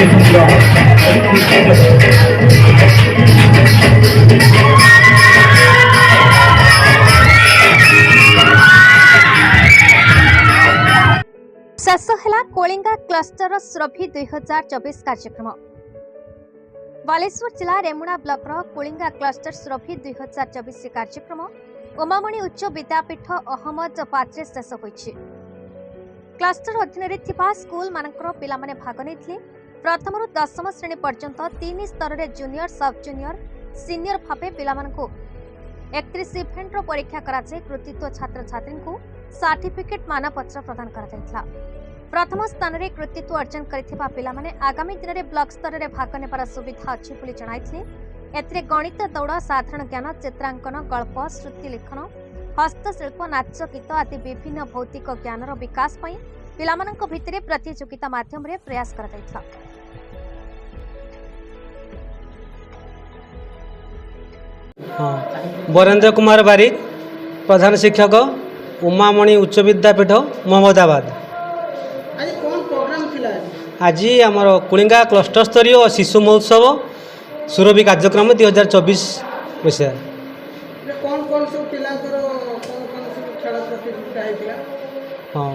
शेष है कलिंगा क्लस्टर सुरभि 2024 कार्यक्रम। बालेश्वर जिला रेमुणा ब्लॉक कलिंगा क्लस्टर सुरभि 2024 कार्यक्रम उमामणि उच्च विद्यापीठ अहमदाबाद शेष होइछि। क्लस्टर अधीन स्कूल मानकर पिला माने भाग नहीं प्रथम रु 10म श्रेणी पर्यंत 3 स्तर रे जूनियर सब जूनियर सीनियर भावे पिला मानकु 31 इवेंट रो परीक्षा कराଯାଇ कृतित्व छात्र छात्री को सर्टिफिकेट मानपत्र प्रदान करा। प्रथम स्थान में कृतित्व अर्जन करथिबा पिला माने आगामी दिन में ब्लॉक स्तर में भाग नेबार सुविधा अच्छी बोली जणाइथिले। एथिरे गणित दौड़ साधारण ज्ञान चित्रांकन गल्प श्रुति लेखन हस्तशिल्प नाच गीत आदि विभिन्न भौतिक ज्ञानर विकास पई पिलामानंक भितरे प्रतियोगिता माध्यम रे प्रयास करा जायथिला। वरेंद्र कुमार बारिक प्रधान शिक्षक उमामणि उच्च विद्यापीठ अहमदाबाद। आज आमर कलिंगा क्लस्टर स्तरीय शिशु महोत्सव सुरभि कार्यक्रम 2024 विषय हाँ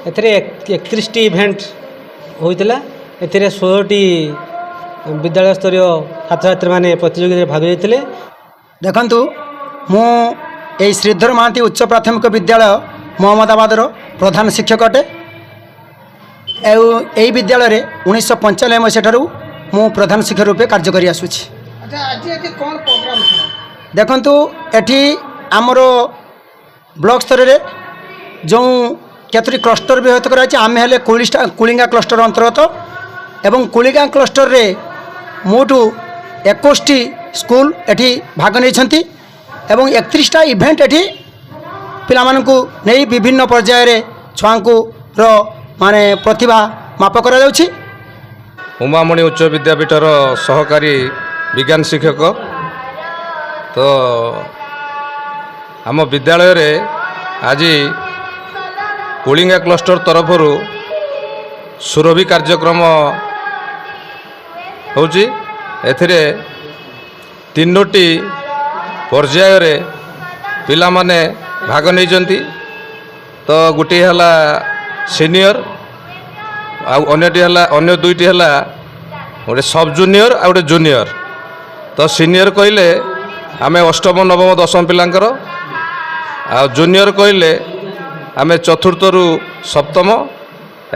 एथिरे 31 इवेंट होइतिला। एथिरे 16टी विद्यालय स्तरीय छात्र छात्री माने प्रतियोगिता भाग लेते। देखंतु मु ए श्रीधर महांती उच्च प्राथमिक विद्यालय अहमदाबाद प्रधान शिक्षक अटे। यही विद्यालय रे 1995 मसीह मु प्रधान शिक्षक रूपे कार्य करि आसुछि। देखंतु एठी आमर ब्लॉक स्तर रे जो केतरी क्लस्टर व्यवहित कराई आमे हेले कलिंगा क्लस्टर अंतर्गत एवं कलिंगा क्लस्टर रे मोटू 21टी स्कूल एठी भाग नहीं एवं 31टा इवेंट एठी पिला मानकु नहीं विभिन्न पर्याय रे छुआंकु रो माने प्रतिभा माप करा जाउछि। उमामणि उच्च विद्यापीठर सहकारी विज्ञान शिक्षक तो आम विद्यालय रे आज कलिंगा क्लस्टर तरफ सुरभि कार्यक्रम होची। एथिरे 3टी पर्याय रे पिला माने भाग नहीं जंती। तो गोटे हला सीनियर अन्य दुईटी है गोटे सब जूनियर आ गोटे जूनियर। तो सीनियर कहले आमे अष्टम नवम दशम पिलांकर आ जूनियर कहले आमे चतुर्थ रु सप्तम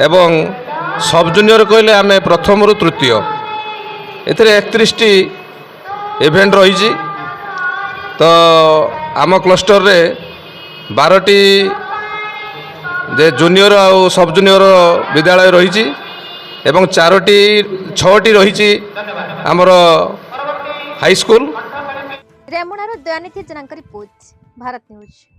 एवं सब जूनियर कहले आमे प्रथम रु तृतीय। एथिरे 31टी इवेंट रही। तो आम क्लस्टर रे 12टी जे जूनियर आ सब जूनियर विद्यालय रही एवं 6टी रही आमर हाई स्कूल। रेमुणार दयानिधि जनांक रिपोर्ट भारत न्यूज।